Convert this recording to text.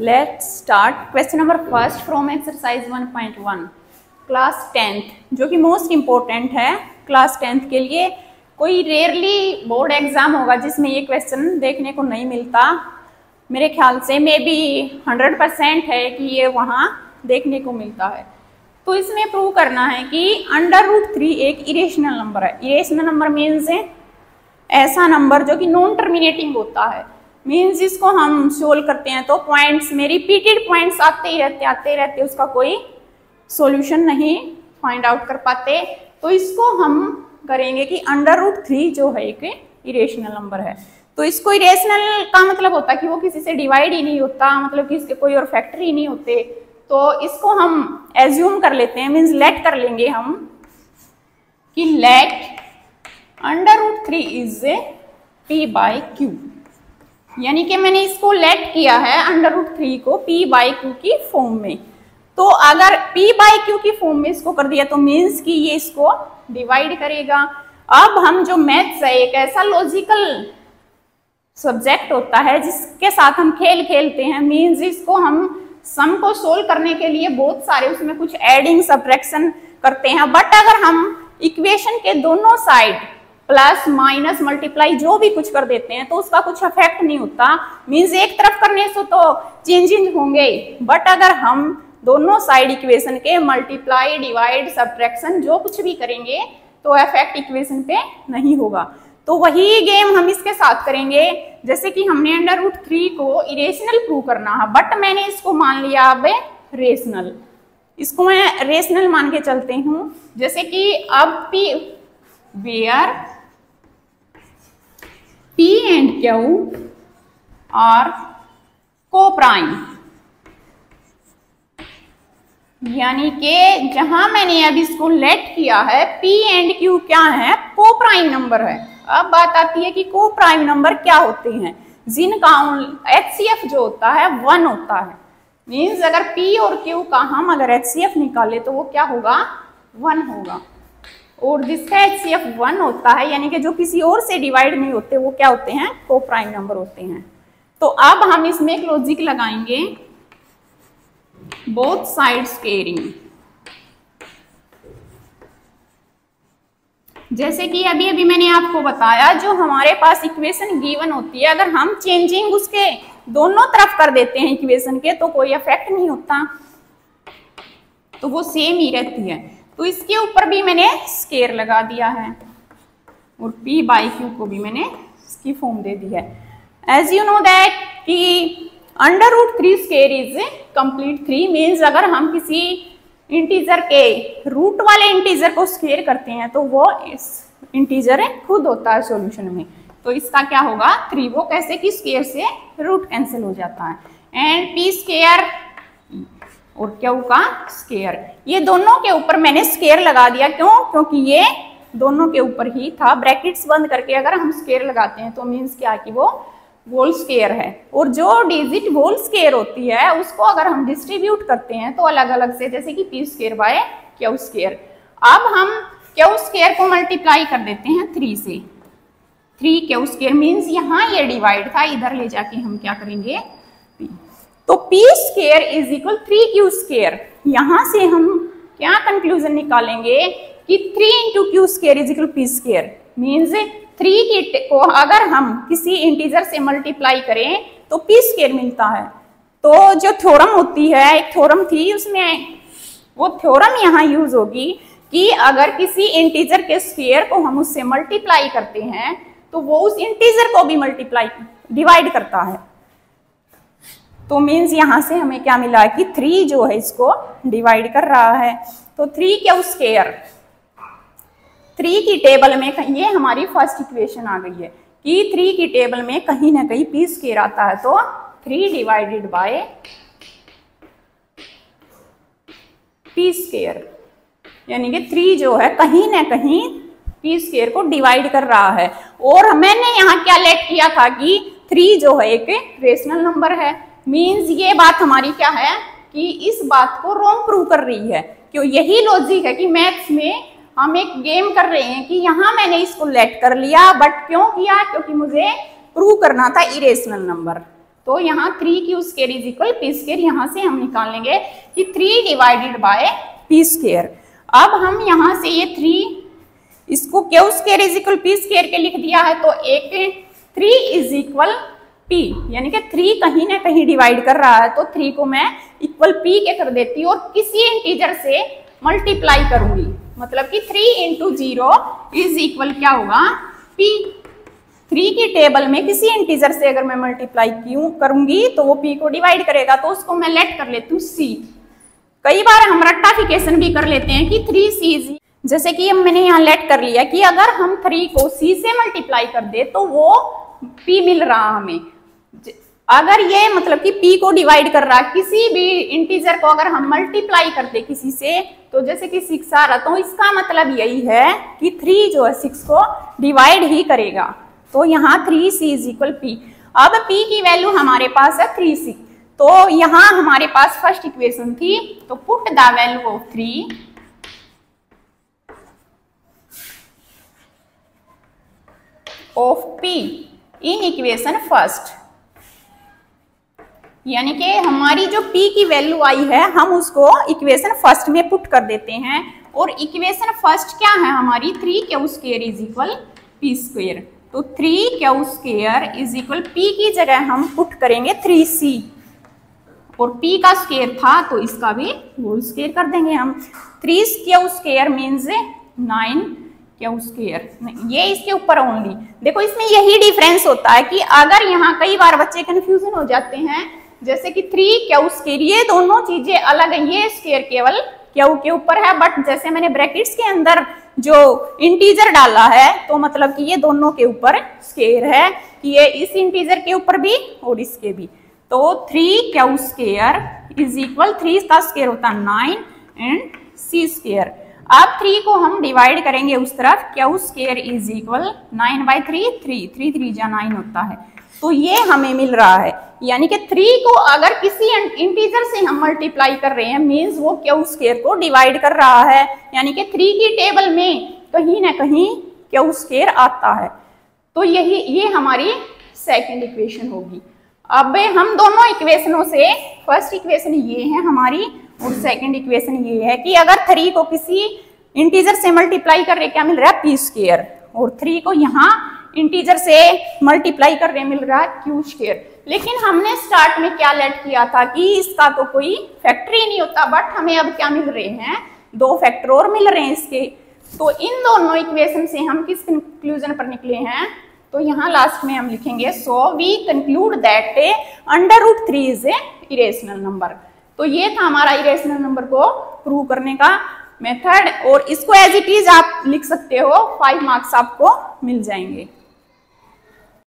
Let's start question number first from exercise 1.1 class 10th, जो कि most important है class 10th के लिए। कोई रेयरली बोर्ड एग्जाम होगा जिसमें ये क्वेश्चन देखने को नहीं मिलता। मेरे ख्याल से मे बी 100% है कि ये वहाँ देखने को मिलता है। तो इसमें प्रूव करना है कि √3 एक इरेशनल नंबर है। इरेशनल नंबर मीन्स ऐसा नंबर जो कि नॉन टर्मिनेटिंग होता है। मीन्स इसको हम सोल्व करते हैं तो पॉइंट्स में रिपीटेड पॉइंट्स आते ही रहते, उसका कोई सॉल्यूशन नहीं फाइंड आउट कर पाते। तो इसको हम करेंगे कि √3 जो है एक इरेशनल नंबर है। तो इसको इरेशनल का मतलब होता है कि वो किसी से डिवाइड ही नहीं होता, मतलब कि इसके कोई और फैक्टर ही नहीं होते। तो इसको हम एज्यूम कर लेते हैं, मीन्स लेट कर लेंगे हम कि लेट √3 इज p/q, यानी कि मैंने इसको लेट किया है √3 को p/q की फॉर्म में। तो अगर p/q की फॉर्म में इसको कर दिया तो मीन्स कि ये इसको डिवाइड करेगा। अब हम जो मैथ्स है एक ऐसा लॉजिकल सब्जेक्ट होता है जिसके साथ हम खेल खेलते हैं। मीन्स इसको हम सम को सोल्व करने के लिए बहुत सारे उसमें कुछ एडिंग सब्ट्रैक्शन करते हैं। बट अगर हम इक्वेशन के दोनों साइड प्लस माइनस मल्टीप्लाई जो भी कुछ कर देते हैं तो उसका कुछ इफेक्ट नहीं होता। मीन्स एक तरफ करने से तो चेंजेस होंगे, बट अगर हम दोनों साइड इक्वेशन के मल्टीप्लाई डिवाइड सब्ट्रैक्शन जो कुछ भी करेंगे तो इफेक्ट इक्वेशन पे नहीं होगा। तो वही गेम हम इसके साथ करेंगे। जैसे कि हमने √3 को इरेशनल प्रूव करना है, बट मैंने इसको मान लिया अब रेशनल। इसको मैं रेशनल मान के चलते हूँ। जैसे कि अब where P and Q are co-prime, यानी कि जहां मैंने अब इसको लेट किया है P and Q क्या है, को प्राइम नंबर है। अब बात आती है कि को प्राइम नंबर क्या होते हैं, जिनका HCF जो होता है 1 होता है। मीन्स अगर P और Q का हम अगर HCF निकाले तो वो क्या होगा, 1 होगा। और जिसका HCF 1 होता है यानी कि जो किसी और से डिवाइड नहीं होते वो क्या होते हैं, को प्राइम नंबर होते हैं। तो अब हम इसमें एक लॉजिक लगाएंगे, बोथ साइड्स केयरिंग। जैसे कि अभी मैंने आपको बताया जो हमारे पास इक्वेशन गिवन होती है, अगर हम चेंजिंग उसके दोनों तरफ कर देते हैं इक्वेशन के तो कोई इफेक्ट नहीं होता, तो वो सेम ही रहती है। तो इसके ऊपर भी मैंने स्केयर लगा दिया है और p/q को भी मैंने इसकी फॉर्म दे दी है। एज यू नो दैट कि √3 स्केयर इज कंप्लीट 3। मीन्स अगर हम किसी इंटीजर के रूट वाले इंटीजर को स्केयर करते हैं तो वो इस इंटीजर खुद होता है सॉल्यूशन में। तो इसका क्या होगा 3, वो कैसे कि स्केयर से रूट कैंसिल हो जाता है। एंड p स्केयर और Q का स्केयर, ये दोनों के ऊपर मैंने स्केयर लगा दिया। क्यों? क्योंकि ये दोनों के ऊपर ही था। ब्रैकेट्स बंद करके अगर हम स्केयर लगाते हैं तो मीन्स क्या कि वो होल स्केयर है। और जो डिजिट होल स्केयर होती है उसको अगर हम डिस्ट्रीब्यूट करते हैं तो अलग अलग से, जैसे कि p स्केयर / Q स्केयर। अब हम Q स्केयर को मल्टीप्लाई कर देते हैं 3 से। 3 Q स्केयर मीन्स यहाँ ये डिवाइड था, इधर ले जाके हम क्या करेंगे p। तो p square is equal 3Q square. यहां से हम क्या कंक्लूजन निकालेंगे कि 3 × Q square is equal p square. Means 3 को अगर हम किसी इंटीजर से मल्टीप्लाई करें तो p स्केयर मिलता है। तो जो थ्योरम होती है, एक थ्योरम थी उसमें, वो थ्योरम यहाँ यूज होगी कि अगर किसी इंटीजर के स्केयर को हम उससे मल्टीप्लाई करते हैं तो वो उस इंटीजर को भी डिवाइड करता है। तो मीन्स यहां से हमें क्या मिला कि 3 जो है इसको डिवाइड कर रहा है। तो 3Q स्केयर 3 की टेबल में, ये हमारी फर्स्ट इक्वेशन आ गई है कि 3 की टेबल में कहीं ना कहीं p स्केयर आता है। तो 3 डिवाइडेड बाय p स्केयर, यानी कि 3 जो है कहीं ना कहीं p स्केयर को डिवाइड कर रहा है। और मैंने यहाँ क्या लेट किया था कि 3 जो है एक रेशनल नंबर है। मीन्स ये बात हमारी क्या है कि इस बात को रॉन्ग प्रूव कर रही है। क्यों? यही लॉजिक है कि मैथ्स में हम एक गेम कर रहे हैं कि यहाँ मैंने इसको लेट कर लिया, बट क्यों किया? क्योंकि मुझे प्रूव करना था इरेशनल नंबर। तो यहाँ 3 Q square is equal P square, यहाँ से हम निकाल लेंगे कि 3 डिवाइडेड बाय पी स्क्वायर। अब हम यहाँ से ये 3 इसको Q square is equal P square के लिख दिया है, तो एक 3 इज इक्वल पी, यानी कि 3 कहीं ना कहीं डिवाइड कर रहा है, तो 3 को मैं इक्वल पी के कर देती हूँ और किसी इंटीजर से मल्टीप्लाई करूंगी, मतलब कि 3 इंटू 0 इज इक्वल क्या होगा पी। 3 की टेबल में किसी इंटीजर से अगर मैं मल्टीप्लाई क्यों करूंगी तो वो p को डिवाइड करेगा, तो उसको मैं लेट कर लेती हूँ c। कई बार हम रट्टाफिकेशन भी कर लेते हैं कि 3c, जैसे कि मैंने यहाँ लेट कर लिया कि अगर हम 3 को c से मल्टीप्लाई कर दे तो वो p मिल रहा हमें। अगर ये मतलब कि p को डिवाइड कर रहा, किसी भी इंटीजर को अगर हम मल्टीप्लाई कर दे किसी से, तो जैसे कि 6 आ रहा, तो इसका मतलब यही है कि 3 जो है 6 को डिवाइड ही करेगा, तो यहाँ 3c इज इक्वल p। अब p की वैल्यू हमारे पास है 3c, तो यहाँ हमारे पास फर्स्ट इक्वेशन थी, तो put the value of 3 of p in equation first, यानी कि हमारी जो p की वैल्यू आई है हम उसको इक्वेशन फर्स्ट में पुट कर देते हैं। और इक्वेशन फर्स्ट क्या है हमारी, 3 Q square is equal P square, तो 3 Q square is equal P की जगह हम पुट करेंगे 3c, और p का स्क्वायर था तो इसका भी होल स्क्वायर कर देंगे हम। 3 Q square means 9 Q square, ये इसके ऊपर ओनली। देखो इसमें यही डिफरेंस होता है कि अगर यहाँ कई बार बच्चे कंफ्यूजन हो जाते हैं, जैसे कि 3 क्यू स्क्वायर, ये दोनों चीजें अलग है, ये स्क्वायर केवल क्यू के ऊपर है, बट जैसे मैंने ब्रैकेट्स के अंदर जो इंटीजर डाला है तो मतलब कि ये दोनों के ऊपर स्क्वायर है, कि ये इस इंटीजर के ऊपर भी और इसके भी। तो 3 क्यू स्क्वायर इज इक्वल 3 का स्क्वायर होता है 9 एंड c स्क्वायर। अब 3 को हम डिवाइड करेंगे उस तरफ, क्यू स्क्वायर इज इक्वल 9/3, 3 3 जा 9 होता है, तो ये हमें मिल रहा है। यानी कि 3 को अगर किसी इंटीजर से हम मल्टीप्लाई कर रहे हैं मीन्स वो क्यू स्क्वायर को डिवाइड कर रहा है, यानी कि 3 की टेबल में कहीं ना कहीं क्यू स्क्वायर आता है, तो ये हमारी सेकंड इक्वेशन होगी। अब हम दोनों इक्वेशनों से, फर्स्ट इक्वेशन ये है हमारी और सेकंड इक्वेशन ये है कि अगर 3 को किसी इंटीजर से मल्टीप्लाई कर रहे क्या मिल रहा है पी स्क्वायर, और 3 को यहाँ इंटीजर से मल्टीप्लाई कर रहे मिल रहा है क्यू स्क्वायर। लेकिन हमने स्टार्ट में क्या लेट किया था कि इसका तो कोई फैक्टर ही नहीं होता, बट हमें अब क्या मिल रहे हैं, 2 फैक्टर और मिल रहे हैं इसके। तो इन दोनों इक्वेशन से हम किस कंक्लूजन पर निकले हैं, तो यहाँ लास्ट में हम लिखेंगे so we conclude that √3 is a irrational number. तो ये था हमारा इरेशनल नंबर को प्रूव करने का मेथड, और इसको एज इट इज आप लिख सकते हो, 5 मार्क्स आपको मिल जाएंगे।